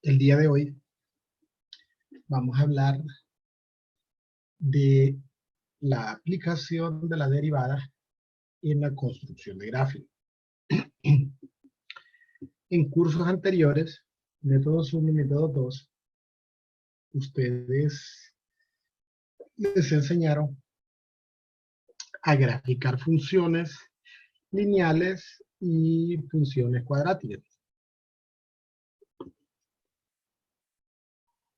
El día de hoy vamos a hablar de la aplicación de la derivada en la construcción de gráficos. En cursos anteriores, método 1 y método 2, ustedes les enseñaron a graficar funciones lineales y funciones cuadráticas.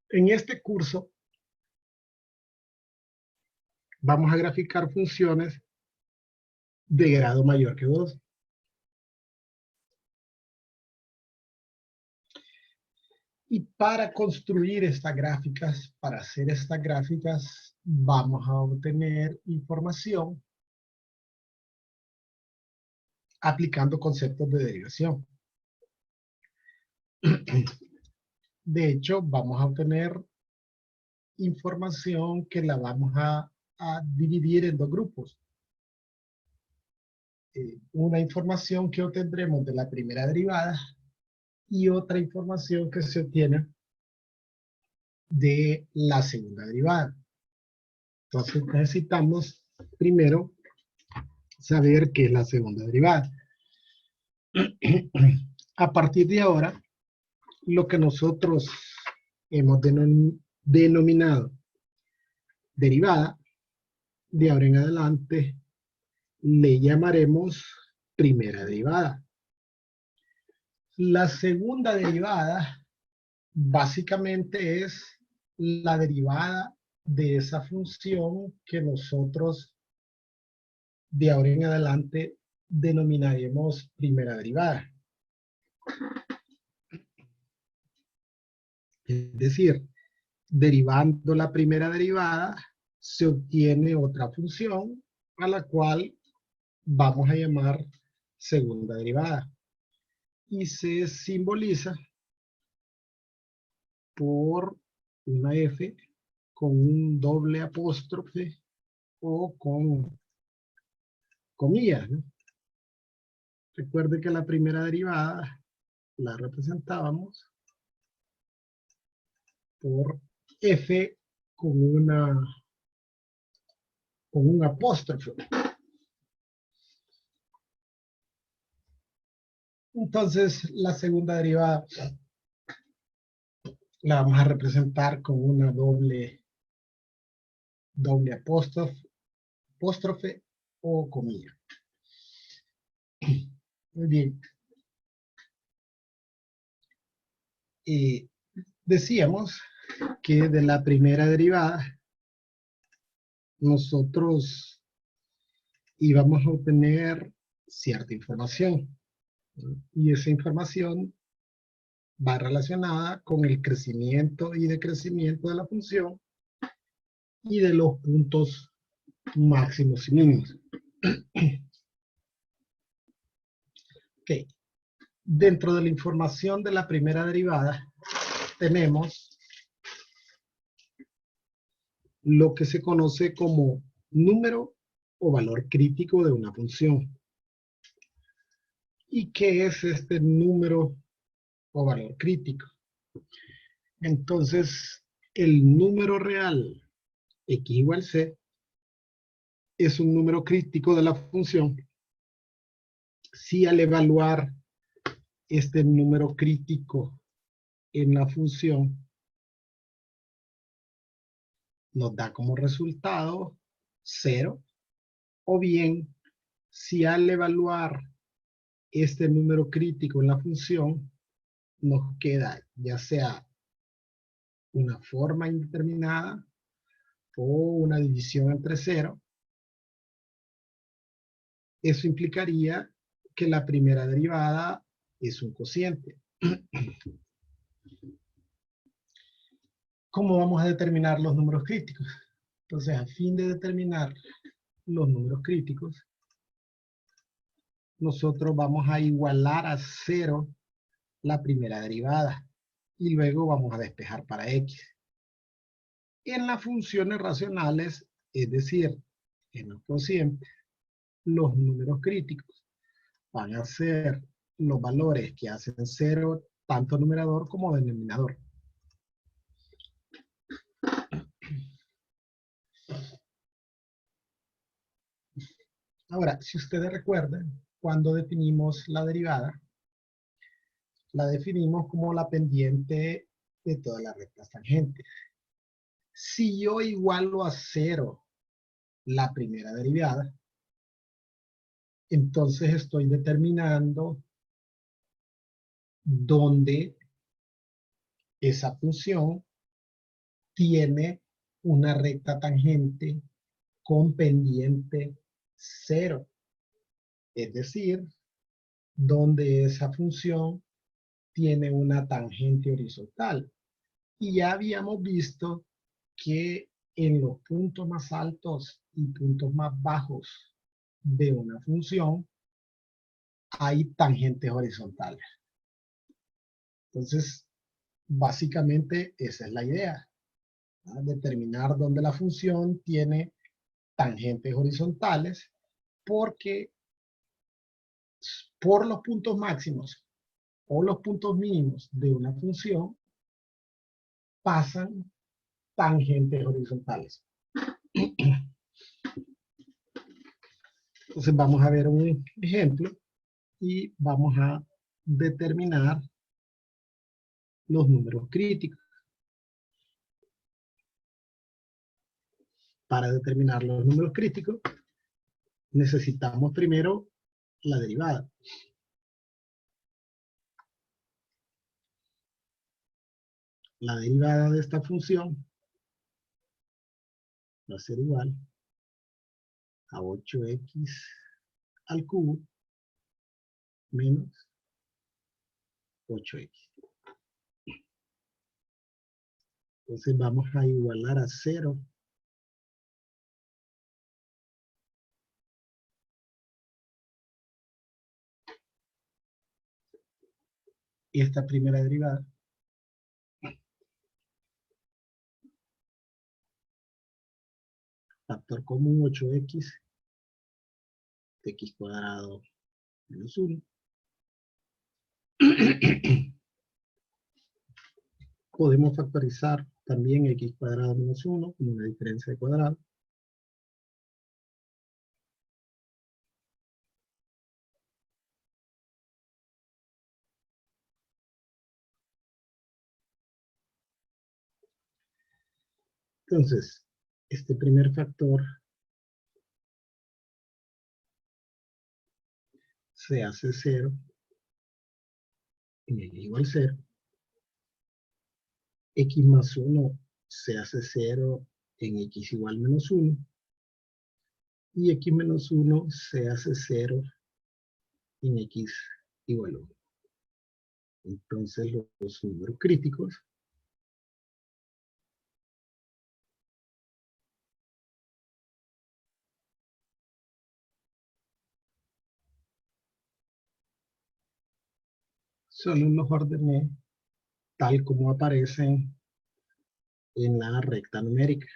En este curso vamos a graficar funciones de grado mayor que 2. Y para construir estas gráficas, para hacer estas gráficas, vamos a obtener información aplicando conceptos de derivación. De hecho, vamos a obtener información que la vamos a dividir en dos grupos. Una información que obtendremos de la primera derivada y otra información que se obtiene de la segunda derivada. Entonces necesitamos primero saber qué es la segunda derivada. A partir de ahora, lo que nosotros hemos denominado derivada, de ahora en adelante le llamaremos primera derivada. La segunda derivada básicamente es la derivada de esa función que nosotros de ahora en adelante denominaremos primera derivada. Es decir, derivando la primera derivada, se obtiene otra función a la cual vamos a llamar segunda derivada. Y se simboliza por una F con un doble apóstrofe o con comillas, ¿no? Recuerde que la primera derivada la representábamos por F con un apóstrofe. Entonces, la segunda derivada la vamos a representar con una doble apóstrofe o comilla. Muy bien. Decíamos que de la primera derivada nosotros íbamos a obtener cierta información. Y esa información va relacionada con el crecimiento y decrecimiento de la función y de los puntos máximos y mínimos. Okay. Dentro de la información de la primera derivada tenemos lo que se conoce como número o valor crítico de una función. ¿Y qué es este número o valor crítico? Entonces, el número real x igual c es un número crítico de la función si al evaluar este número crítico en la función nos da como resultado 0, o bien si al evaluar este número crítico en la función nos queda ya sea una forma indeterminada o una división entre 0, eso implicaría que la primera derivada es un cociente. ¿Cómo vamos a determinar los números críticos? Entonces, a fin de determinar los números críticos, nosotros vamos a igualar a 0 la primera derivada y luego vamos a despejar para x. En las funciones racionales, es decir, en los cocientes, los números críticos van a ser los valores que hacen 0 tanto numerador como denominador. Ahora, si ustedes recuerdan, cuando definimos la derivada, la definimos como la pendiente de todas las rectas tangentes. Si yo igualo a 0 la primera derivada, entonces estoy determinando dónde esa función tiene una recta tangente con pendiente 0. Es decir, donde esa función tiene una tangente horizontal. Y ya habíamos visto que en los puntos más altos y puntos más bajos de una función hay tangentes horizontales. Entonces, básicamente esa es la idea, ¿no? Determinar dónde la función tiene tangentes horizontales, porque por los puntos máximos o los puntos mínimos de una función pasan tangentes horizontales. Entonces vamos a ver un ejemplo y vamos a determinar los números críticos. Para determinar los números críticos necesitamos primero la derivada. La derivada de esta función va a ser igual a 8x al cubo menos 8x. Entonces vamos a igualar a 0 esta primera derivada. Factor común 8x de x cuadrado menos 1. Podemos factorizar también x cuadrado menos 1 con una diferencia de cuadrado. Entonces, este primer factor se hace 0 en x igual 0. X más 1 se hace 0 en x igual menos 1. Y x menos 1 se hace 0 en x igual a 1. Entonces los números críticos solo los ordené tal como aparecen en la recta numérica.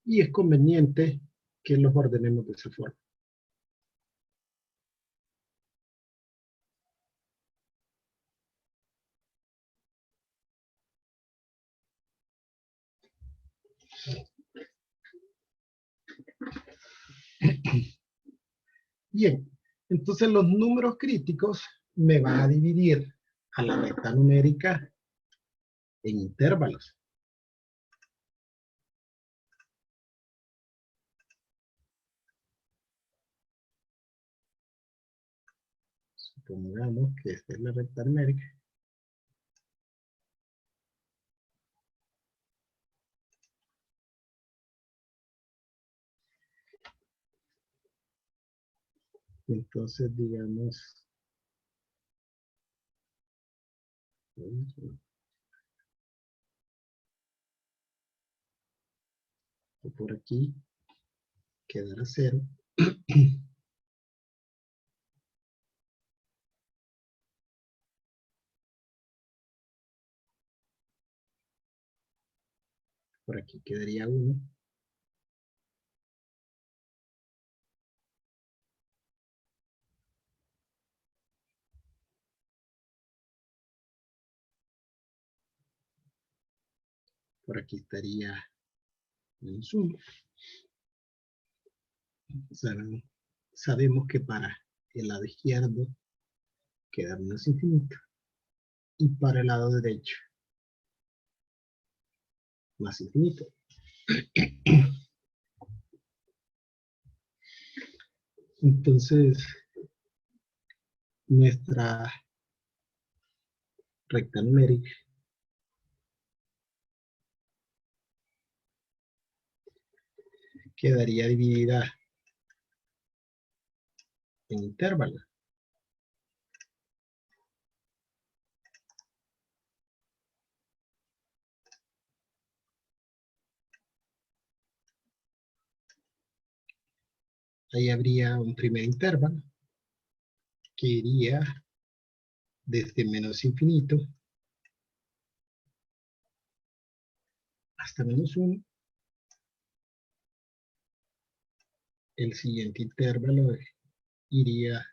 Y es conveniente que los ordenemos de esa forma. Bien, entonces los números críticos me van a dividir a la recta numérica en intervalos. Supongamos que esta es la recta numérica. Entonces, digamos, por aquí quedará 0. Por aquí quedaría 1. por aquí estaría menos 1. Sabemos que para el lado izquierdo queda menos infinito y para el lado derecho más infinito. Entonces, nuestra recta numérica quedaría dividida en intervalos. Ahí habría un primer intervalo que iría desde menos infinito hasta menos 1. El siguiente intervalo iría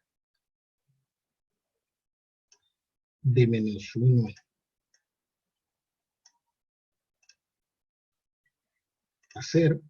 de menos 1 a 0.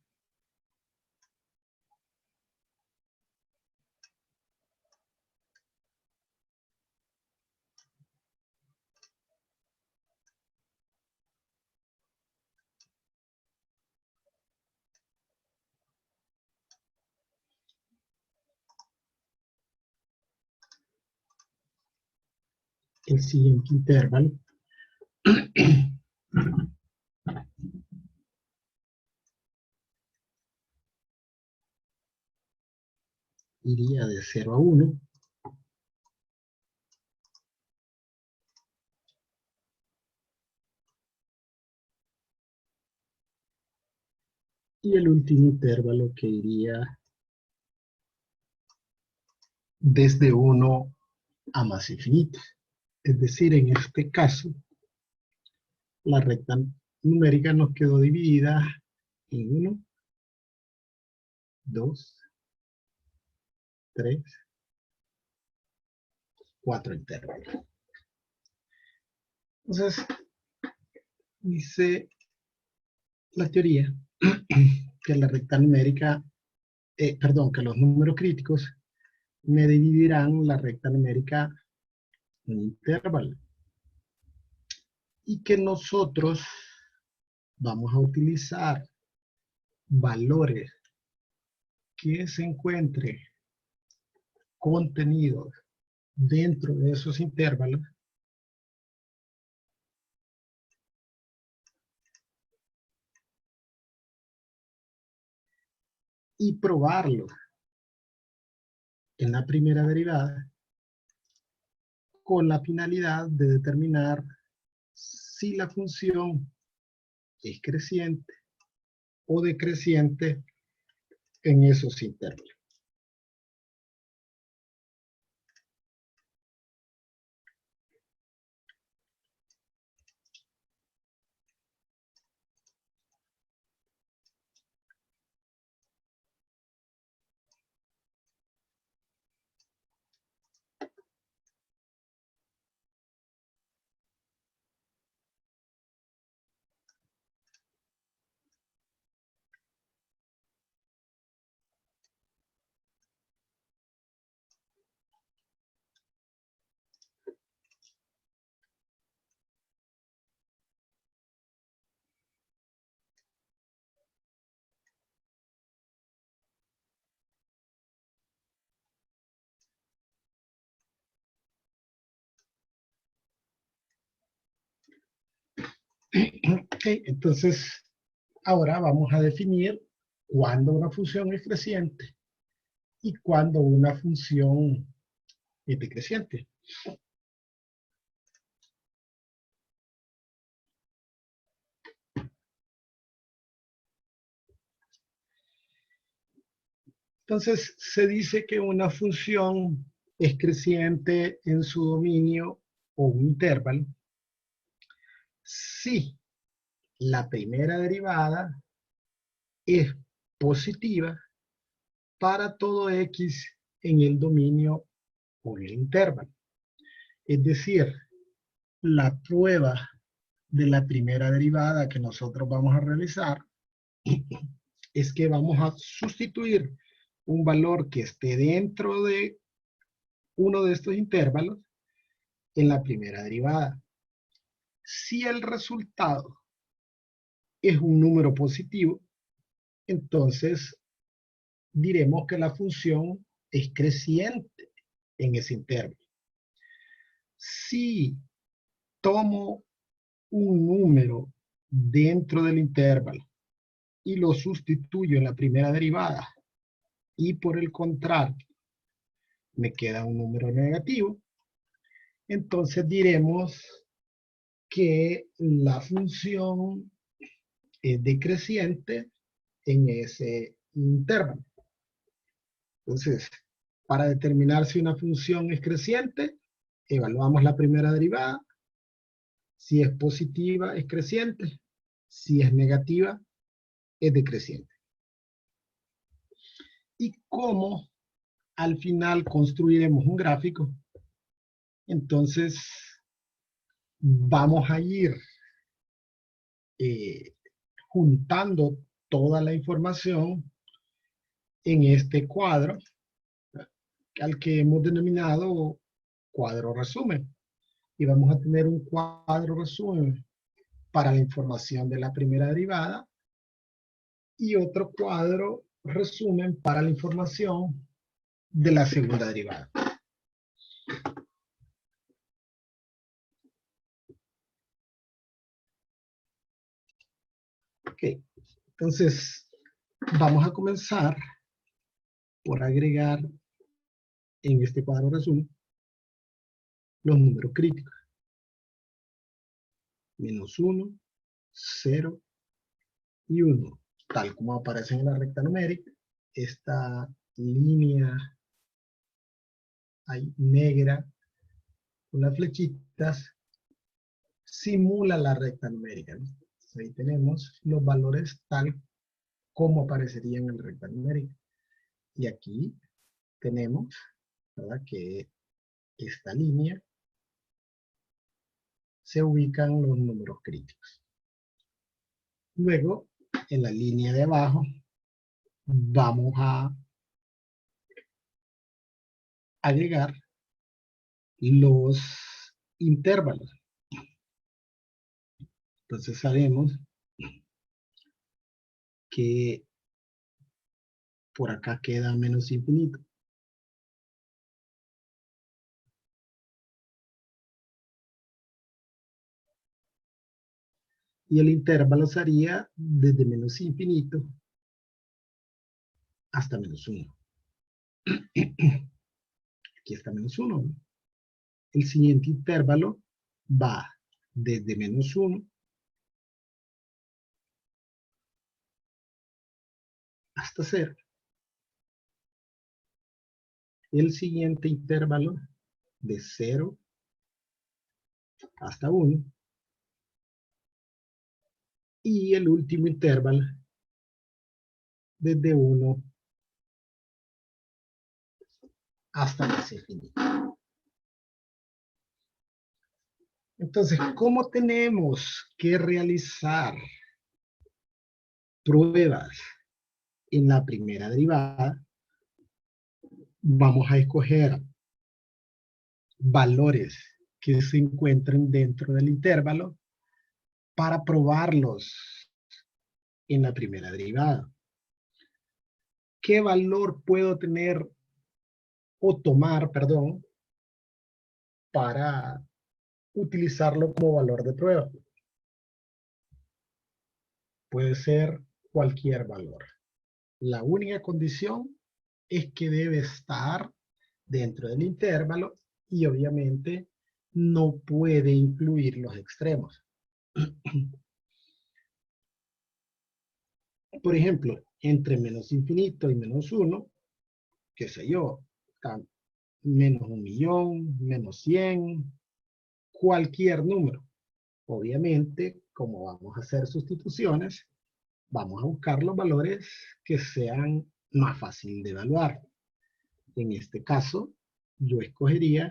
El siguiente intervalo iría de 0 a 1. Y el último intervalo que iría desde 1 a más infinito. Es decir, en este caso, la recta numérica nos quedó dividida en 1, 2, 3, 4 intervalos. Entonces, dice la teoría que la recta numérica, que los números críticos me dividirán la recta numérica en intervalos y que nosotros vamos a utilizar valores que se encuentren contenidos dentro de esos intervalos y probarlo en la primera derivada con la finalidad de determinar si la función es creciente o decreciente en esos intervalos. Okay, entonces, ahora vamos a definir cuándo una función es creciente y cuándo una función es decreciente. Entonces, se dice que una función es creciente en su dominio o un intervalo si la primera derivada es positiva para todo x en el dominio o en el intervalo. Es decir, la prueba de la primera derivada que nosotros vamos a realizar es que vamos a sustituir un valor que esté dentro de uno de estos intervalos en la primera derivada. Si el resultado es un número positivo, entonces diremos que la función es creciente en ese intervalo. Si tomo un número dentro del intervalo y lo sustituyo en la primera derivada y por el contrario me queda un número negativo, entonces diremos que la función es decreciente en ese intervalo. Entonces, para determinar si una función es creciente, evaluamos la primera derivada. Si es positiva, es creciente. Si es negativa, es decreciente. ¿Y cómo al final construiremos un gráfico? Entonces, vamos a ir juntando toda la información en este cuadro, al que hemos denominado cuadro resumen. Y vamos a tener un cuadro resumen para la información de la primera derivada y otro cuadro resumen para la información de la segunda derivada. Ok, entonces vamos a comenzar por agregar en este cuadro resumen los números críticos. -1, 0 y 1, tal como aparecen en la recta numérica. Esta línea ahí negra con las flechitas simula la recta numérica, ¿no? Entonces ahí tenemos los valores tal como aparecerían en la recta numérica. Y aquí tenemos, ¿verdad?, que esta línea se ubican los números críticos. Luego, en la línea de abajo, vamos a agregar los intervalos. Entonces sabemos que por acá queda menos infinito. Y el intervalo sería desde menos infinito hasta menos 1. Aquí está menos 1, ¿no? El siguiente intervalo va desde menos 1 hasta 0. El siguiente intervalo de 0 hasta 1. Y el último intervalo desde 1 hasta más infinito. Entonces, ¿cómo tenemos que realizar pruebas en la primera derivada? Vamos a escoger valores que se encuentren dentro del intervalo para probarlos en la primera derivada. ¿Qué valor puedo tener o tomar, perdón, para utilizarlo como valor de prueba? Puede ser cualquier valor. La única condición es que debe estar dentro del intervalo y obviamente no puede incluir los extremos. Por ejemplo, entre menos infinito y menos 1, qué sé yo, menos 1.000.000, menos 100, cualquier número. Obviamente, como vamos a hacer sustituciones, vamos a buscar los valores que sean más fáciles de evaluar. En este caso, yo escogería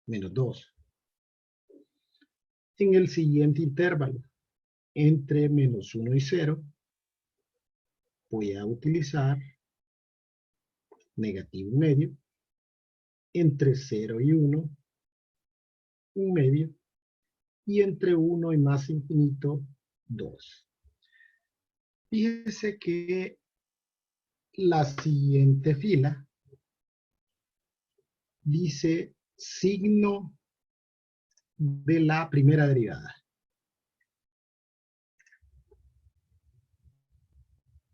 menos 2. en el siguiente intervalo, entre menos 1 y 0, voy a utilizar negativo 1/2, entre 0 y 1, 1/2, y entre 1 y más infinito, 2. Fíjese que la siguiente fila dice signo de la primera derivada.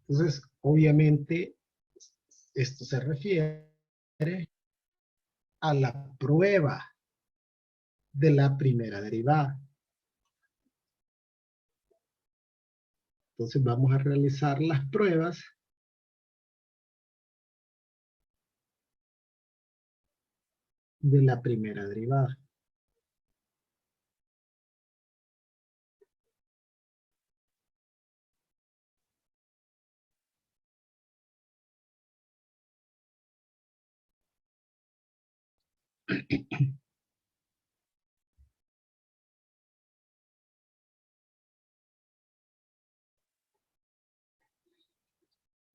Entonces, obviamente, esto se refiere a la prueba de la primera derivada. Entonces, vamos a realizar las pruebas de la primera derivada.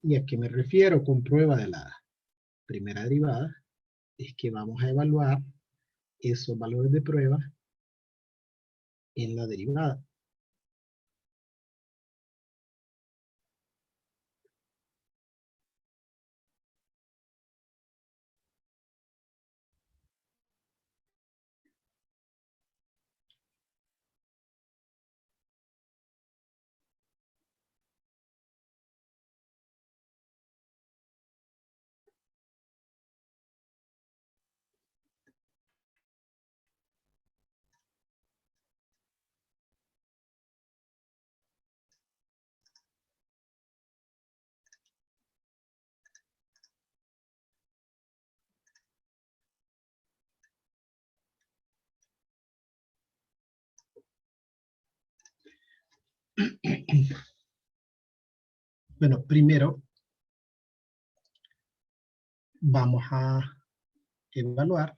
¿Y a qué me refiero con prueba de la primera derivada? Es que vamos a evaluar esos valores de prueba en la derivada. Bueno, primero vamos a evaluar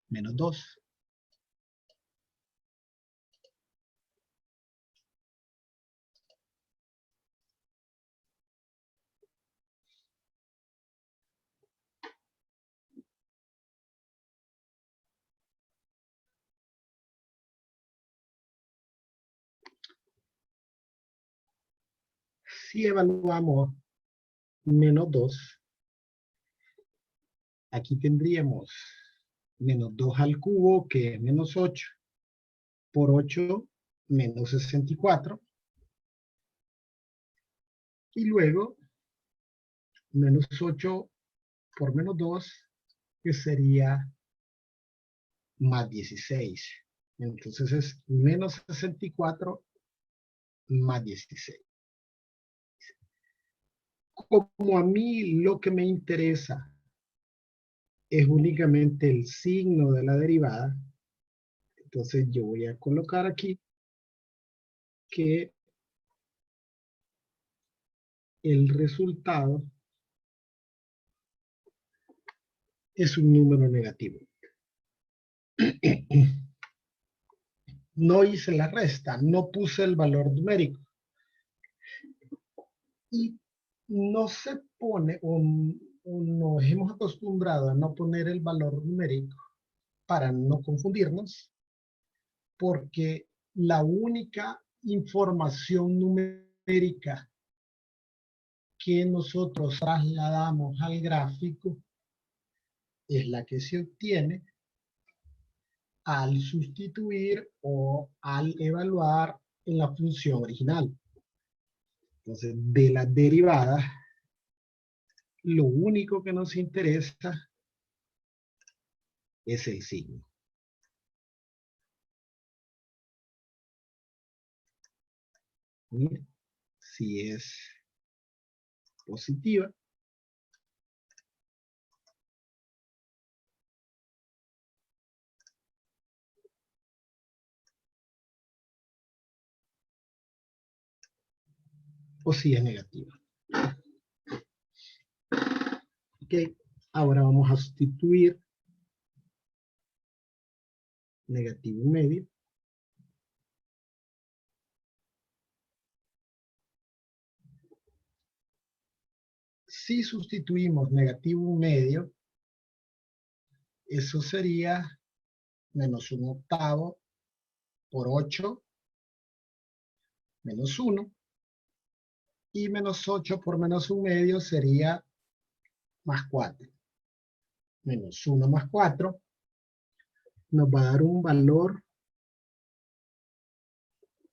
menos 2. Si evaluamos menos 2, aquí tendríamos menos 2 al cubo, que es menos 8, por 8, menos 64. Y luego, menos 8 por menos 2, que sería más 16. Entonces es menos 64 más 16. Como a mí lo que me interesa es únicamente el signo de la derivada, entonces yo voy a colocar aquí que el resultado es un número negativo. No hice la resta, no puse el valor numérico. Y no se pone, o nos hemos acostumbrado a no poner el valor numérico para no confundirnos, porque la única información numérica que nosotros trasladamos al gráfico es la que se obtiene al sustituir o al evaluar en la función original. Entonces, de la derivada, lo único que nos interesa es el signo. Mira, si es positiva, o si es negativa. Ok. Ahora vamos a sustituir negativo medio. Si sustituimos negativo medio, eso sería menos 1/8 por 8 menos 1. Y menos 8 por menos 1/2 sería más 4. Menos 1 más 4 nos va a dar un valor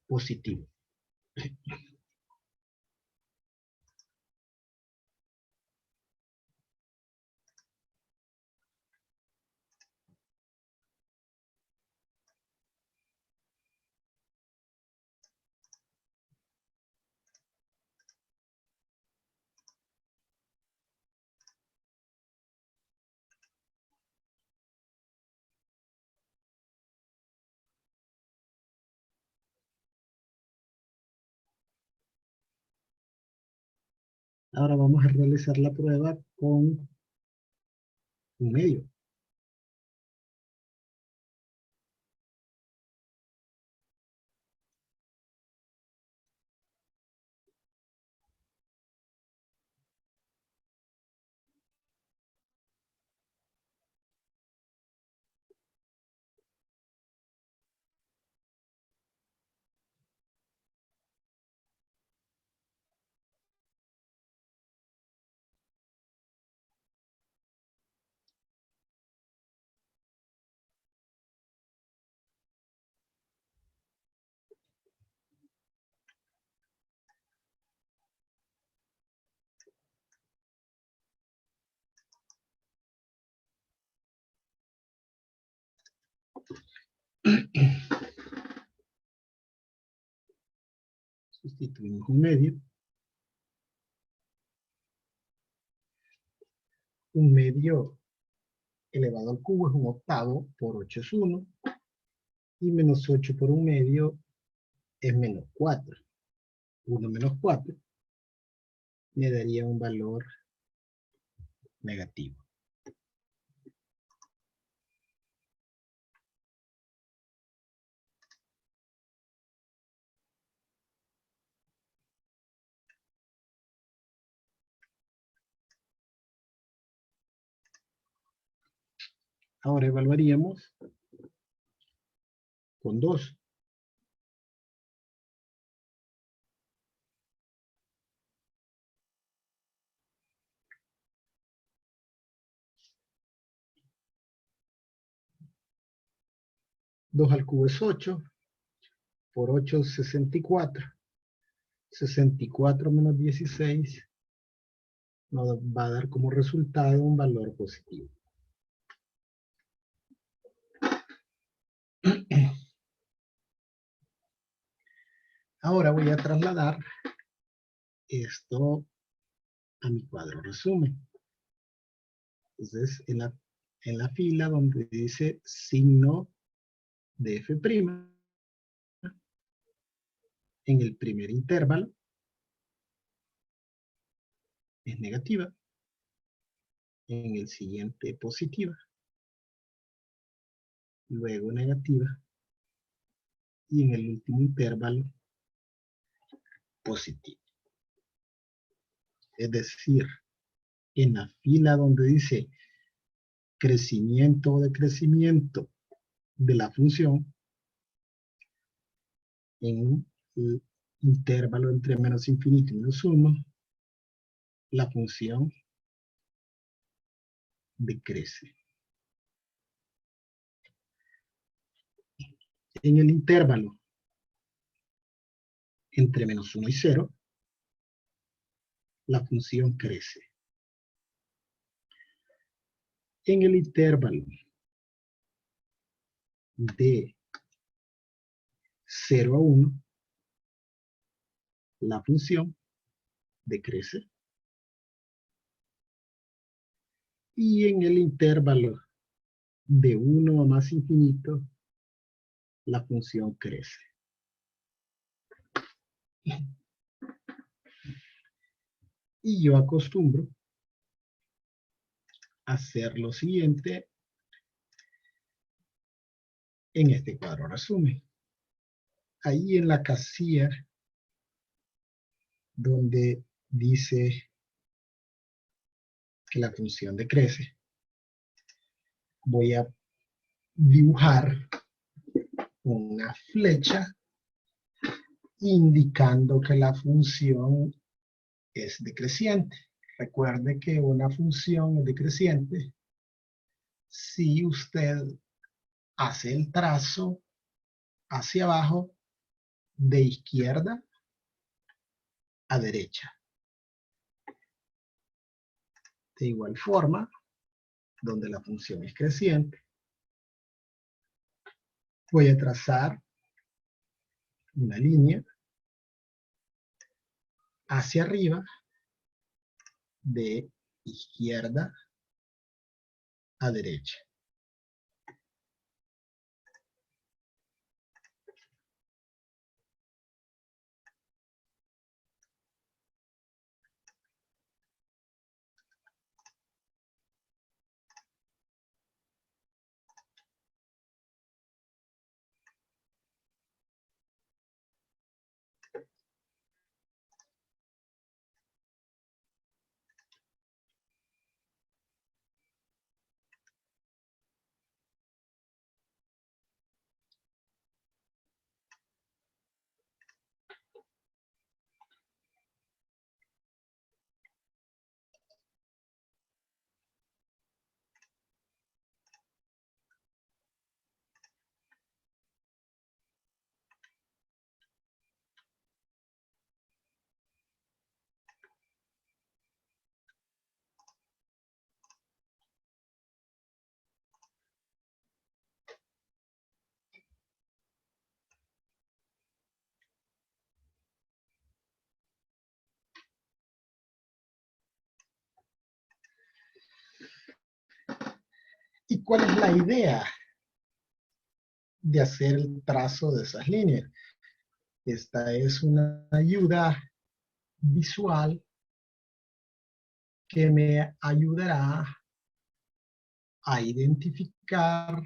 positivo. Ahora vamos a realizar la prueba con un medio. Sustituimos un medio. Un medio elevado al cubo es 1/8, por 8 es 1. Y menos 8 por un medio es menos 4. 1 menos 4 me daría un valor negativo. Ahora evaluaríamos con 2. 2 al cubo es 8. Por 8 es 64. 64 menos 16 nos va a dar como resultado un valor positivo. Ahora voy a trasladar esto a mi cuadro resumen. Entonces, en la fila donde dice signo de f', en el primer intervalo es negativa, en el siguiente positiva, luego negativa, y en el último intervalo positiva. Es decir, en la fila donde dice crecimiento o decrecimiento de la función, en el intervalo entre menos infinito y menos 1, la función decrece. En el intervalo entre menos 1 y 0, la función crece. En el intervalo de 0 a 1, la función decrece. Y en el intervalo de 1 a más infinito, la función crece. Y yo acostumbro hacer lo siguiente en este cuadro resumen. Ahí en la casilla donde dice que la función decrece, voy a dibujar una flecha indicando que la función es decreciente. Recuerde que una función es decreciente si usted hace el trazo hacia abajo de izquierda a derecha. De igual forma, donde la función es creciente, voy a trazar una línea hacia arriba de izquierda a derecha. ¿Y cuál es la idea de hacer el trazo de esas líneas? Esta es una ayuda visual que me ayudará a identificar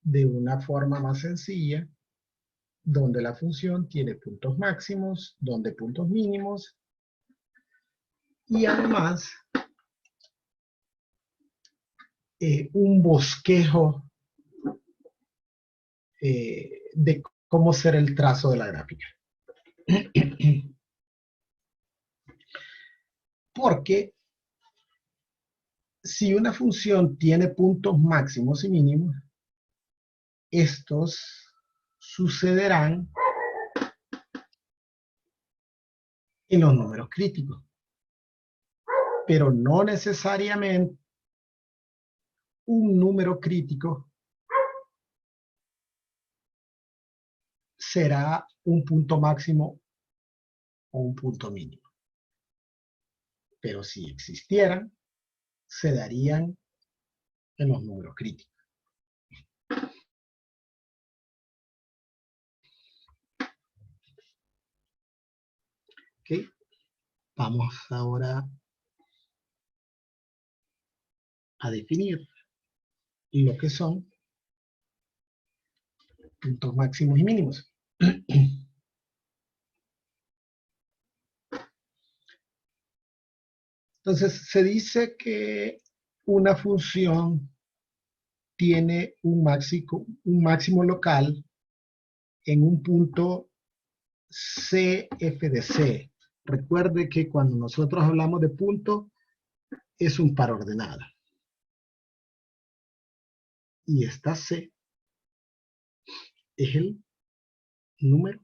de una forma más sencilla donde la función tiene puntos máximos, donde puntos mínimos, y además un bosquejo de cómo será el trazo de la gráfica. Porque si una función tiene puntos máximos y mínimos, estos sucederán en los números críticos, pero no necesariamente un número crítico será un punto máximo o un punto mínimo. Pero si existieran, se darían en los números críticos. ¿Ok? Vamos ahora a definir lo que son puntos máximos y mínimos. Entonces, se dice que una función tiene un máximo local en un punto CF de C. Recuerde que cuando nosotros hablamos de punto, es un par ordenada. Y esta C es el número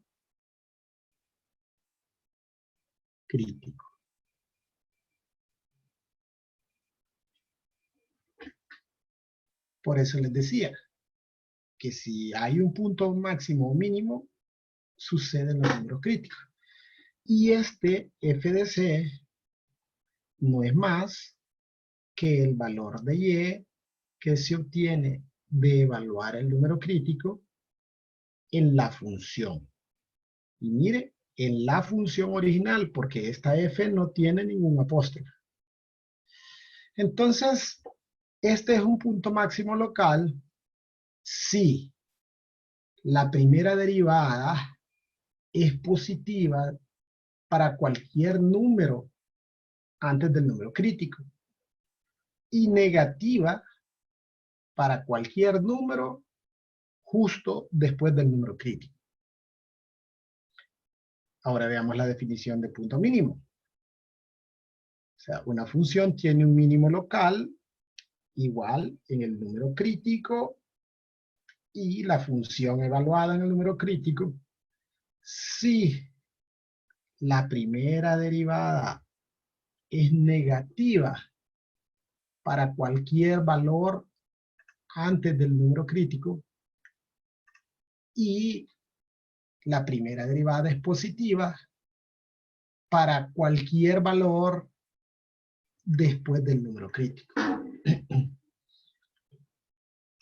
crítico. Por eso les decía que si hay un punto máximo o mínimo, suceden los números críticos. Y este f de c no es más que el valor de y que se obtiene de evaluar el número crítico en la función. Y mire, en la función original, porque esta f no tiene ningún apóstrofe. Entonces, este es un punto máximo local si la primera derivada es positiva para cualquier número antes del número crítico y negativa para cualquier número justo después del número crítico. Ahora veamos la definición de punto mínimo. O sea, una función tiene un mínimo local igual en el número crítico y la función evaluada en el número crítico si la primera derivada es negativa para cualquier valor antes del número crítico y la primera derivada es positiva para cualquier valor después del número crítico.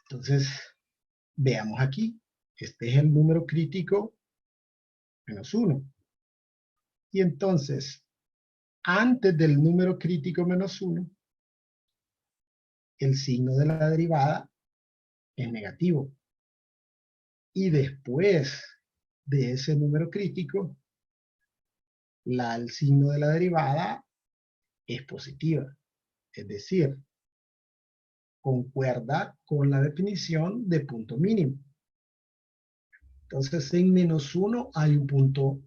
Entonces, veamos aquí. Este es el número crítico menos 1. Y entonces, antes del número crítico menos 1, el signo de la derivada es negativo. Y después de ese número crítico, el signo de la derivada es positiva. Es decir, concuerda con la definición de punto mínimo. Entonces, en menos 1 hay un punto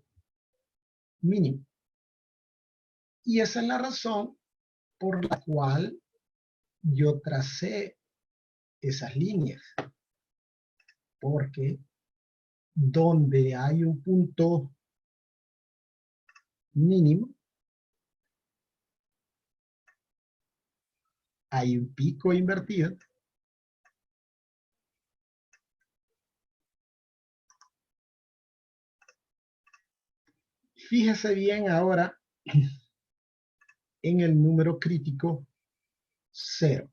mínimo. Y esa es la razón por la cual yo tracé esas líneas. Porque donde hay un punto mínimo, hay un pico invertido. Fíjese bien ahora en el número crítico 0.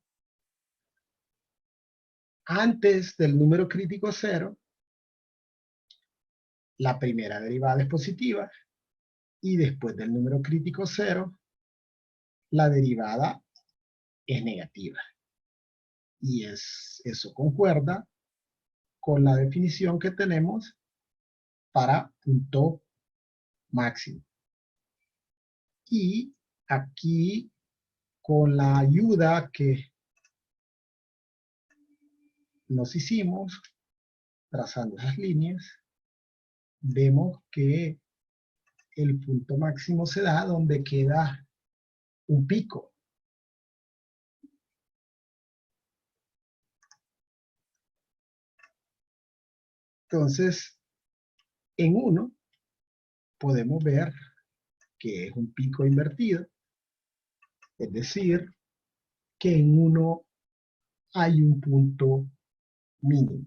Antes del número crítico 0, la primera derivada es positiva y después del número crítico 0, la derivada es negativa. Y eso concuerda con la definición que tenemos para punto máximo. Y aquí, con la ayuda que nos hicimos, trazando esas líneas, vemos que el punto máximo se da donde queda un pico. Entonces, en 1 podemos ver que es un pico invertido, es decir, que en 1 hay un punto mínimo.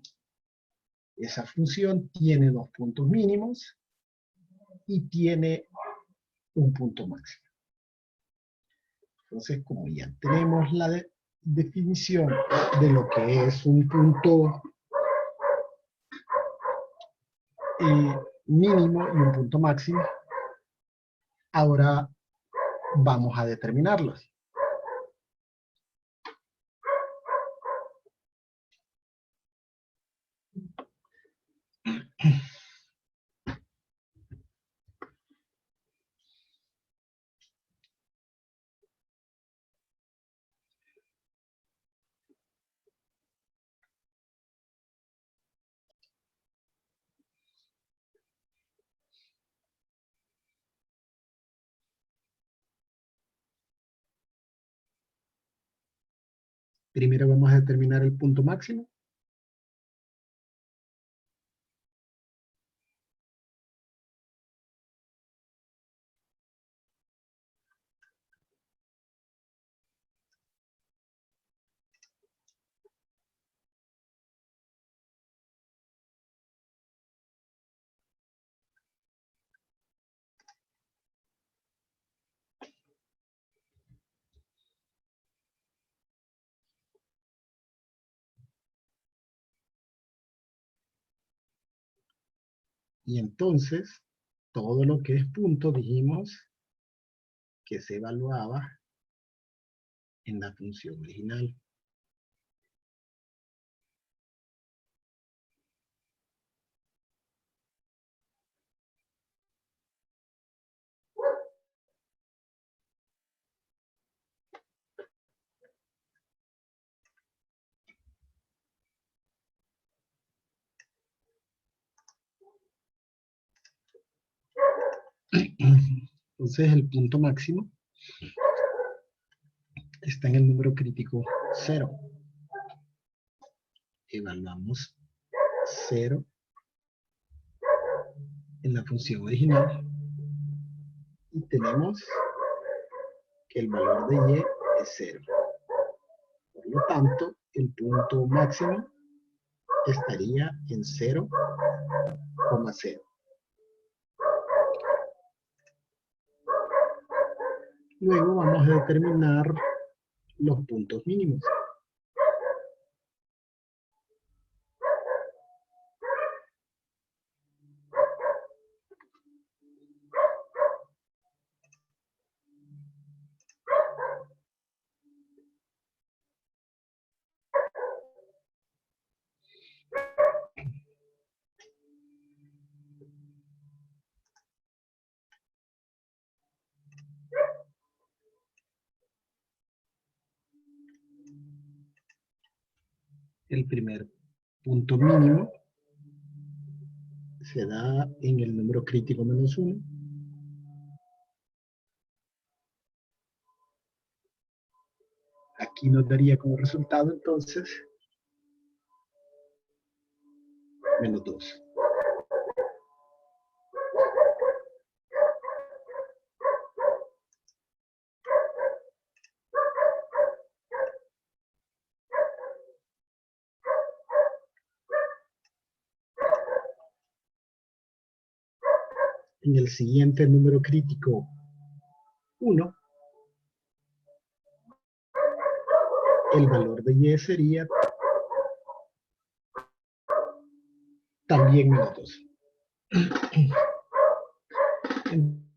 Esa función tiene dos puntos mínimos y tiene un punto máximo. Entonces, como ya tenemos la definición de lo que es un punto mínimo y un punto máximo, ahora vamos a determinarlos. Primero vamos a determinar el punto máximo. Y entonces, todo lo que es punto, dijimos que se evaluaba en la función original. Entonces el punto máximo está en el número crítico 0. Evaluamos 0 en la función original y tenemos que el valor de y es 0. Por lo tanto, el punto máximo estaría en 0,0. Luego vamos a determinar los puntos mínimos. El primer punto mínimo se da en el número crítico -1. Aquí nos daría como resultado entonces -2. En el siguiente número crítico 1, el valor de y sería también -2.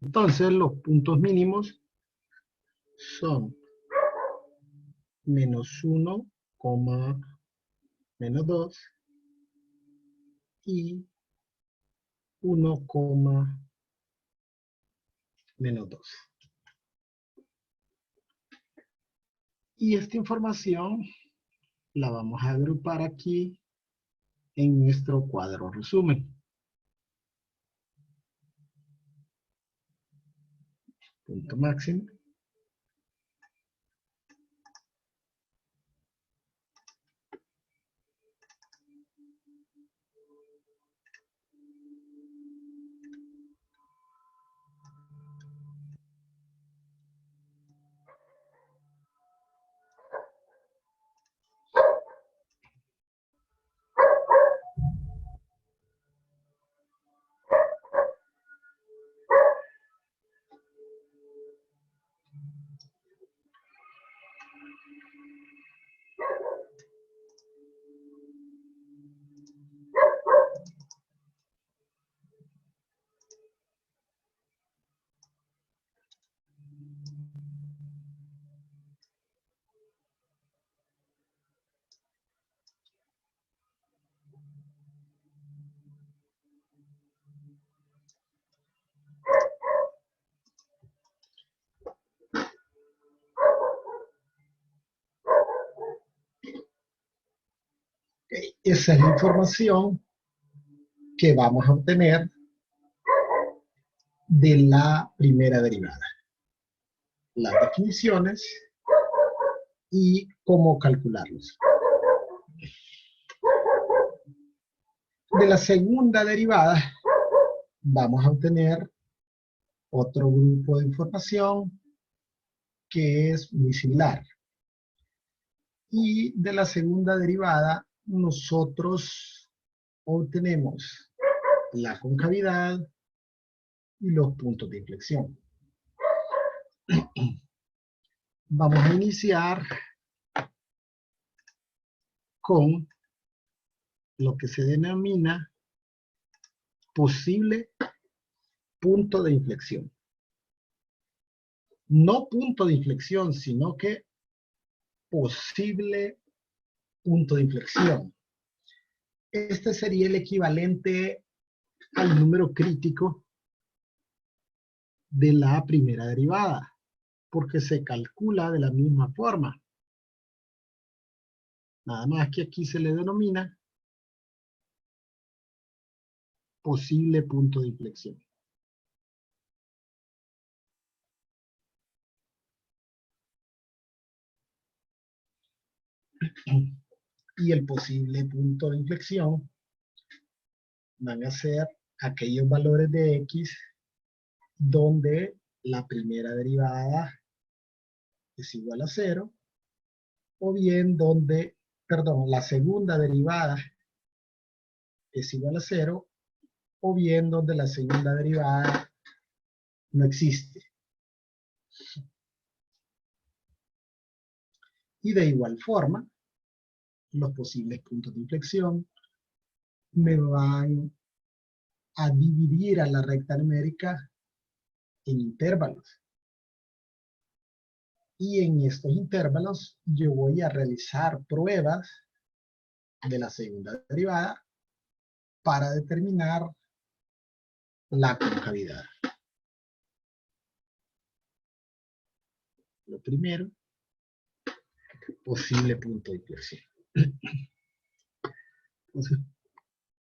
Entonces los puntos mínimos son -1, -2 y 1, -2. Y esta información la vamos a agrupar aquí en nuestro cuadro resumen. Punto máximo. Esa es la información que vamos a obtener de la primera derivada. Las definiciones y cómo calcularlos. De la segunda derivada vamos a obtener otro grupo de información que es muy similar. Y de la segunda derivada nosotros obtenemos la concavidad y los puntos de inflexión. Vamos a iniciar con lo que se denomina posible punto de inflexión. No punto de inflexión, sino que posible punto de inflexión. Este sería el equivalente al número crítico de la primera derivada, porque se calcula de la misma forma. Nada más que aquí se le denomina posible punto de inflexión. Y el posible punto de inflexión van a ser aquellos valores de X donde la primera derivada es igual a 0, o bien donde, perdón, la segunda derivada es igual a 0, o bien donde la segunda derivada no existe. Y de igual forma, los posibles puntos de inflexión me van a dividir a la recta numérica en intervalos. Y en estos intervalos yo voy a realizar pruebas de la segunda derivada para determinar la concavidad. Lo primero, posible punto de inflexión. Entonces,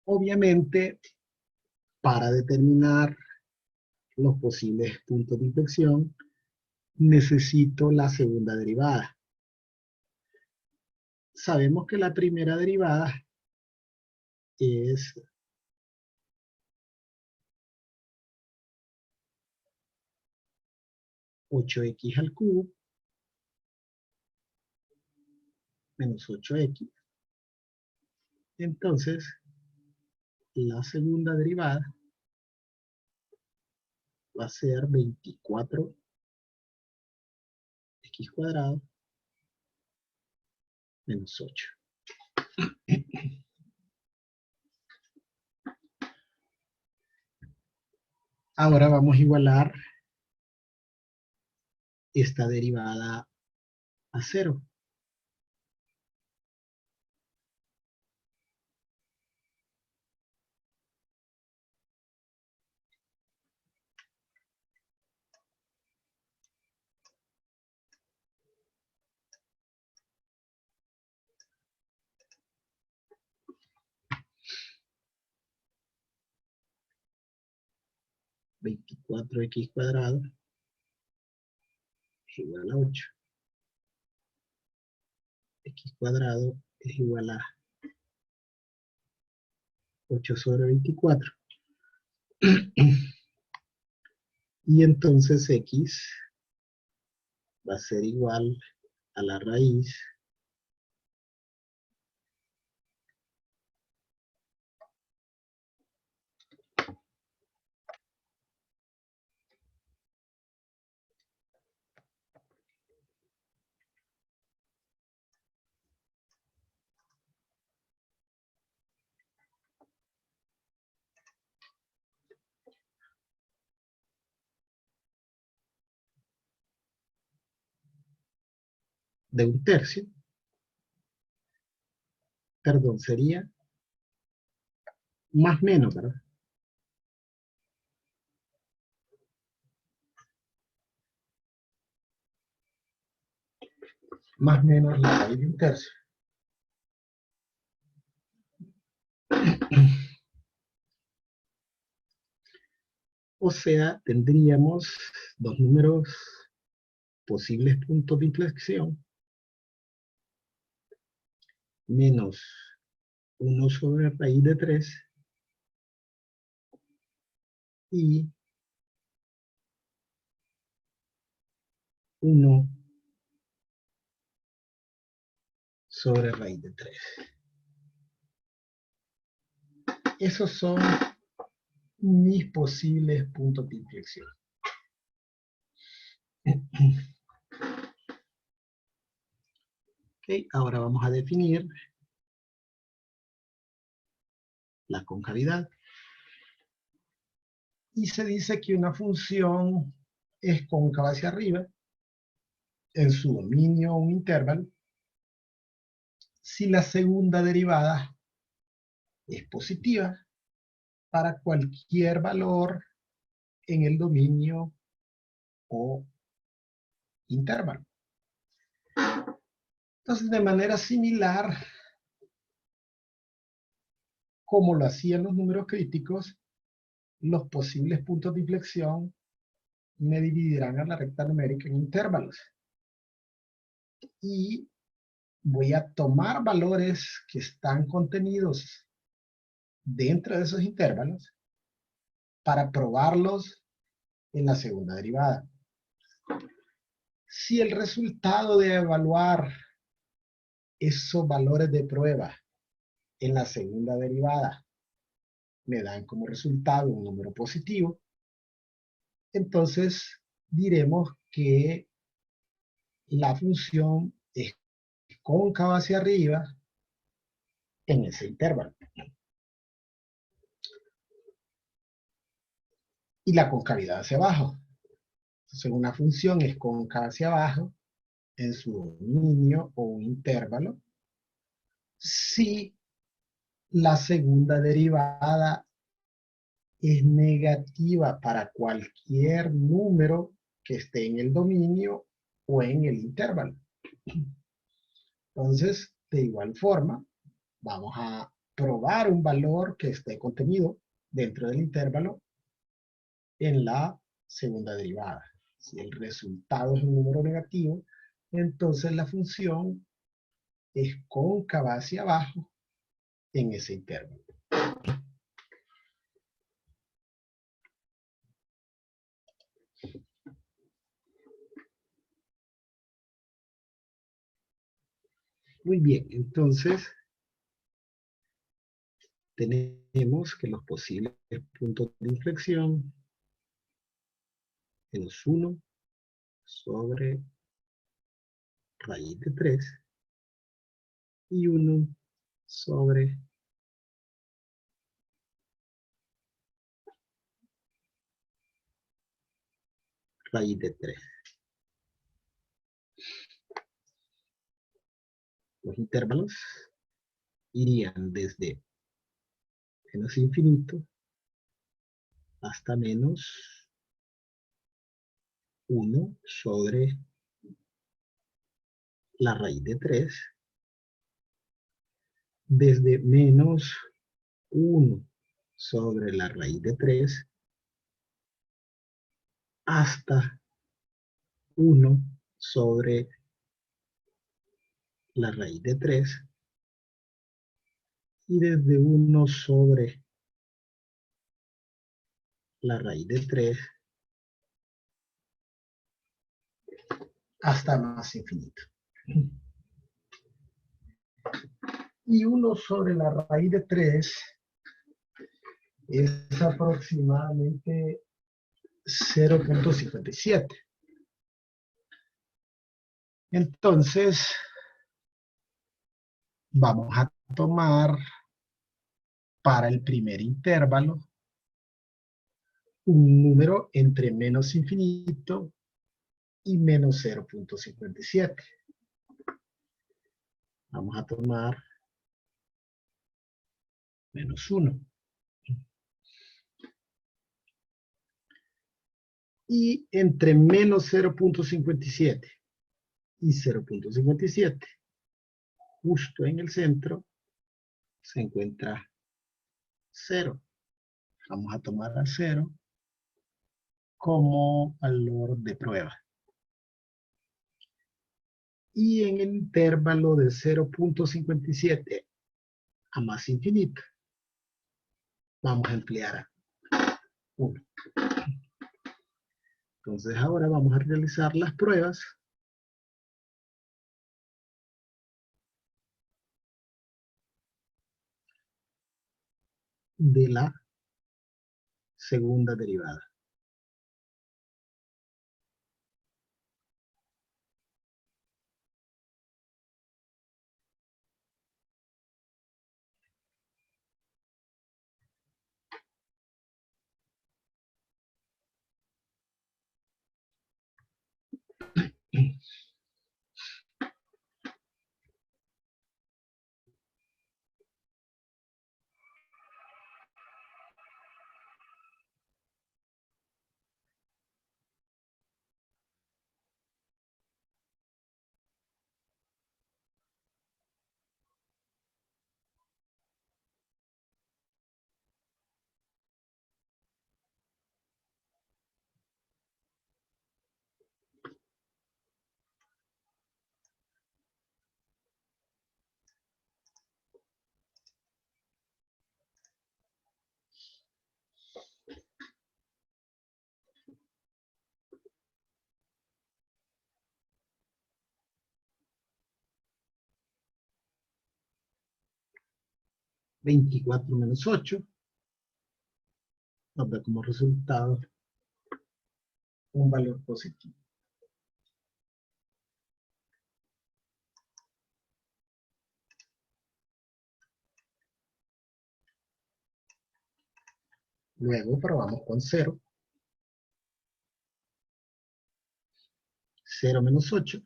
obviamente, para determinar los posibles puntos de inflexión, necesito la segunda derivada. Sabemos que la primera derivada es (8x² menos 8x. Entonces, la segunda derivada va a ser 24x² menos 8. Ahora vamos a igualar esta derivada a 0. (24x² es igual a 8. X² es igual a 8 sobre 24. Y entonces X va a ser igual a la raíz de 1/3. Perdón, sería más menos, ¿verdad? Más menos la raíz de 1/3. O sea, tendríamos dos números posibles puntos de inflexión menos 1 sobre raíz de 3 y 1 sobre raíz de 3. Esos son mis posibles puntos de inflexión. Ok, ahora vamos a definir la concavidad. Y se dice que una función es cóncava hacia arriba en su dominio un intervalo si la segunda derivada es positiva para cualquier valor en el dominio o intervalo. Entonces, de manera similar, como lo hacían los números críticos, los posibles puntos de inflexión me dividirán a la recta numérica en intervalos. Y voy a tomar valores que están contenidos dentro de esos intervalos para probarlos en la segunda derivada. Si el resultado de evaluar esos valores de prueba en la segunda derivada me dan como resultado un número positivo, entonces diremos que la función es cóncava hacia arriba en ese intervalo. Y la concavidad hacia abajo. Entonces una función es cóncava hacia abajo en su dominio o un intervalo si la segunda derivada es negativa para cualquier número que esté en el dominio o en el intervalo. Entonces, de igual forma, vamos a probar un valor que esté contenido dentro del intervalo en la segunda derivada. Si el resultado es un número negativo, entonces la función es cóncava hacia abajo en ese intervalo. Muy bien, entonces tenemos que los posibles puntos de inflexión es 1 sobre raíz de 3 y 1 sobre raíz de 3. Los intervalos irían desde menos infinito hasta menos 1 sobre la raíz de 3, desde menos 1 sobre la raíz de 3 hasta 1 sobre la raíz de 3 y desde 1 sobre la raíz de 3 hasta más infinito. Y 1 sobre la raíz de 3 es aproximadamente 0.57. Entonces, vamos a tomar para el primer intervalo un número entre menos infinito y menos 0.57. Vamos a tomar menos 1. Y entre menos 0.57 y 0.57, justo en el centro, se encuentra 0. Vamos a tomar a 0 como valor de prueba. Y en el intervalo de 0.57 a más infinito, vamos a emplear 1. Entonces ahora vamos a realizar las pruebas de la segunda derivada. 24 menos 8 nos da como resultado un valor positivo. Luego probamos con 0. 0 menos 8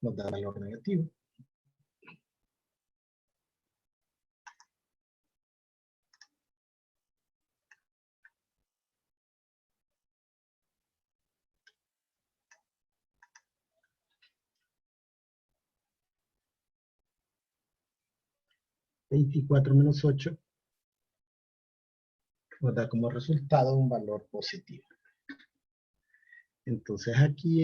nos da valor negativo. ¿24 menos 8 nos da como resultado un valor positivo? Entonces aquí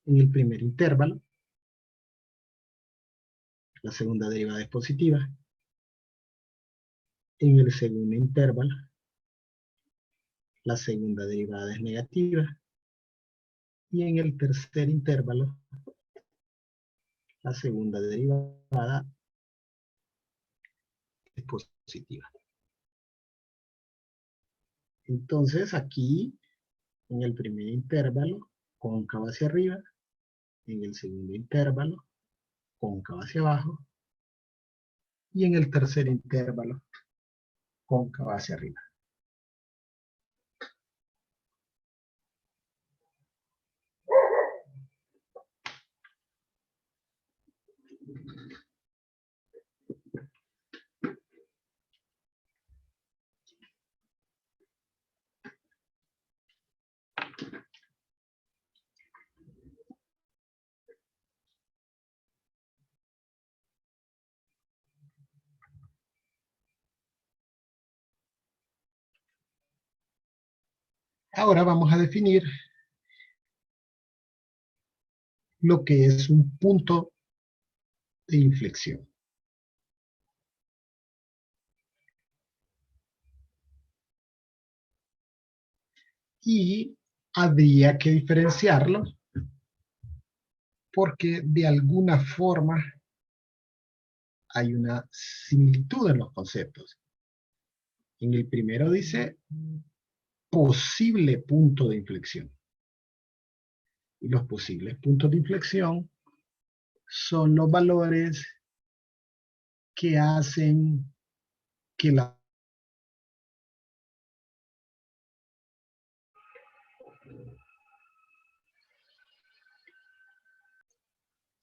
en el primer intervalo, la segunda derivada es positiva. En el segundo intervalo, la segunda derivada es negativa. Y en el tercer intervalo, la segunda derivada es positiva. Entonces aquí, en el primer intervalo, cóncavo hacia arriba. En el segundo intervalo, cóncavo hacia abajo. Y en el tercer intervalo, cóncavo hacia arriba. Ahora vamos a definir lo que es un punto de inflexión. Y habría que diferenciarlo porque de alguna forma hay una similitud en los conceptos. En el primero dice posible punto de inflexión. Y los posibles puntos de inflexión son los valores que hacen que la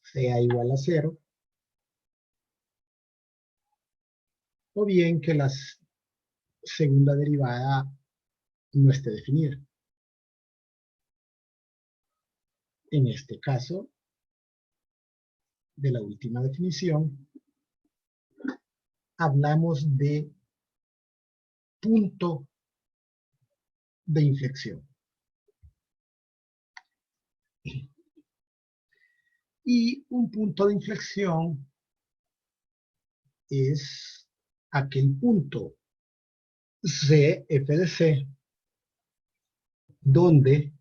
sea igual a 0, o bien que la segunda derivada no esté definida. En este caso, de la última definición, hablamos de punto de inflexión. Y un punto de inflexión es aquel punto C, F de C, donde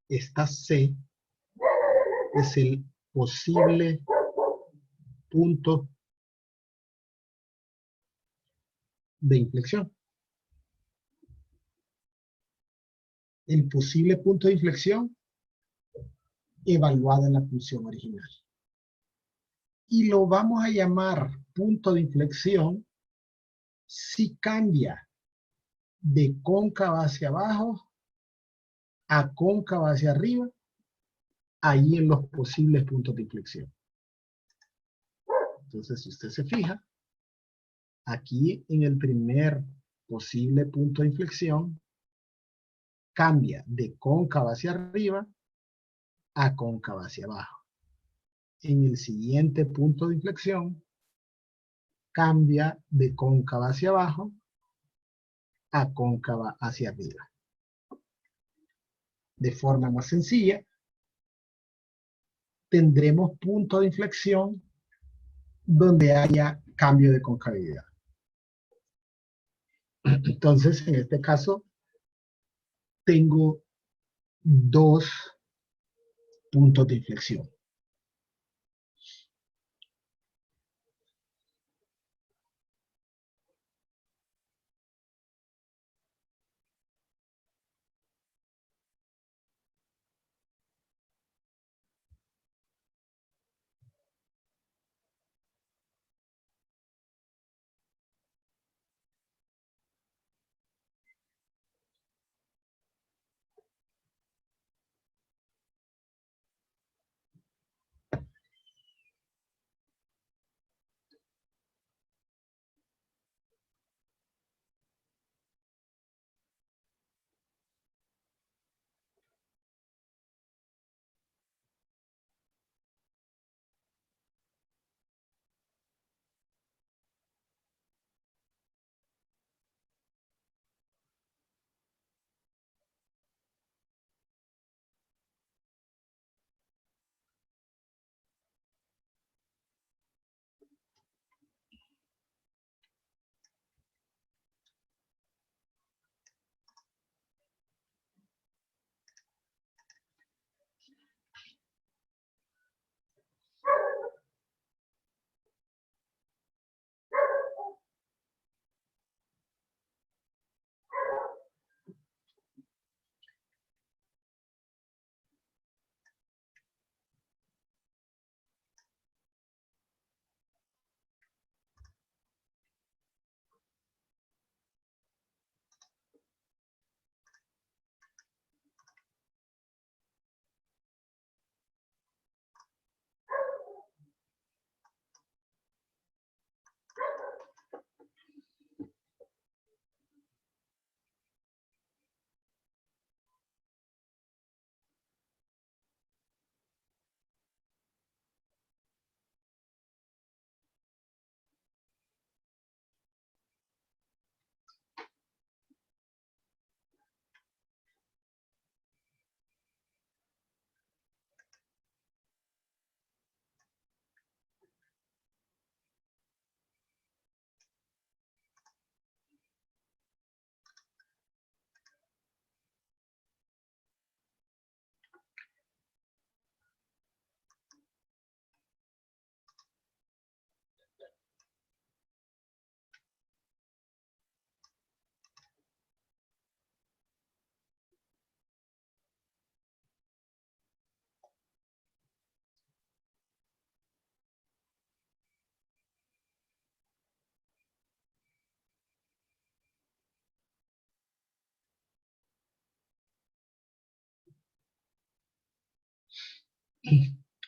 esta C es el posible punto de inflexión. El posible punto de inflexión evaluado en la función original. Y lo vamos a llamar punto de inflexión si cambia de cóncava hacia abajo a cóncava hacia arriba, ahí en los posibles puntos de inflexión. Entonces, si usted se fija, aquí en el primer posible punto de inflexión, cambia de cóncava hacia arriba a cóncava hacia abajo. En el siguiente punto de inflexión, cambia de cóncava hacia abajo a cóncava hacia arriba. De forma más sencilla, tendremos punto de inflexión donde haya cambio de concavidad. Entonces, en este caso, tengo dos puntos de inflexión.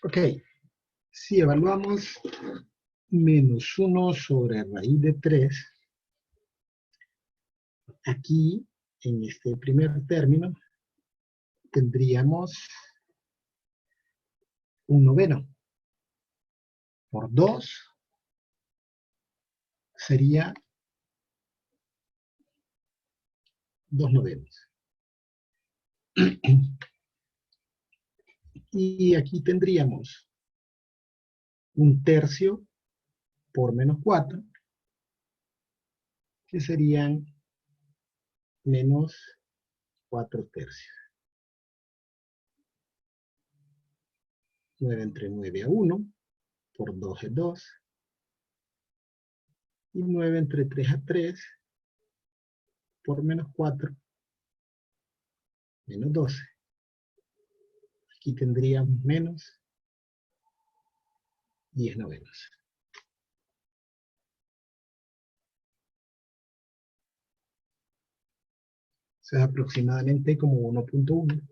Ok, si evaluamos menos 1 sobre raíz de 3, aquí, en este primer término, tendríamos un noveno. Por 2 sería 2 novenos. Y aquí tendríamos un tercio por menos 4, que serían menos 4 tercios. 9 entre 9 a 1, por 2 es 2. Y 9 entre 3 a 3, por menos 4, menos 12. Aquí tendríamos menos 10 novenos. O sea, aproximadamente como 1.1.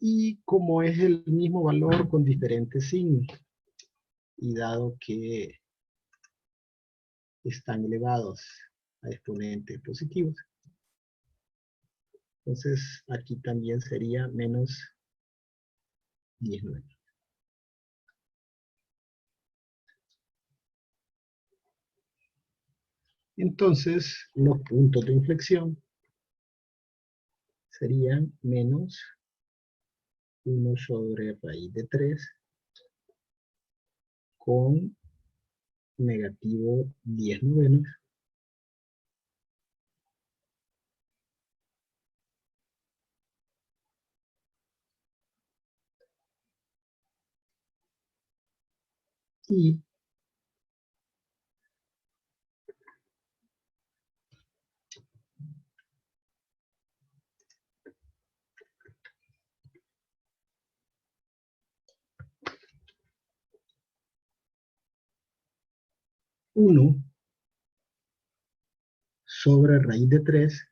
Y como es el mismo valor con diferentes signos, y dado que están elevados a exponentes positivos. Entonces, aquí también sería menos 19. Entonces, los puntos de inflexión serían menos 1 sobre raíz de 3 con negativo 10 novenos y 1 sobre raíz de 3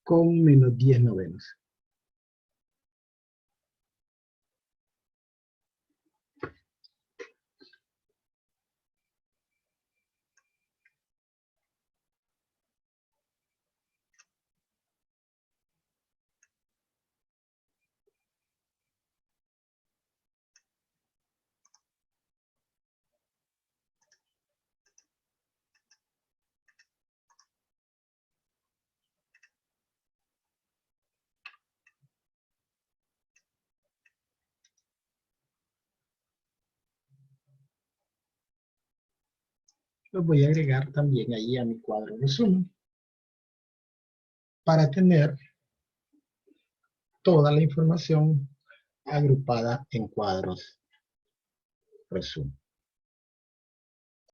con menos 10 novenos. Los voy a agregar también ahí a mi cuadro de Zoom para tener toda la información agrupada en cuadros de Zoom.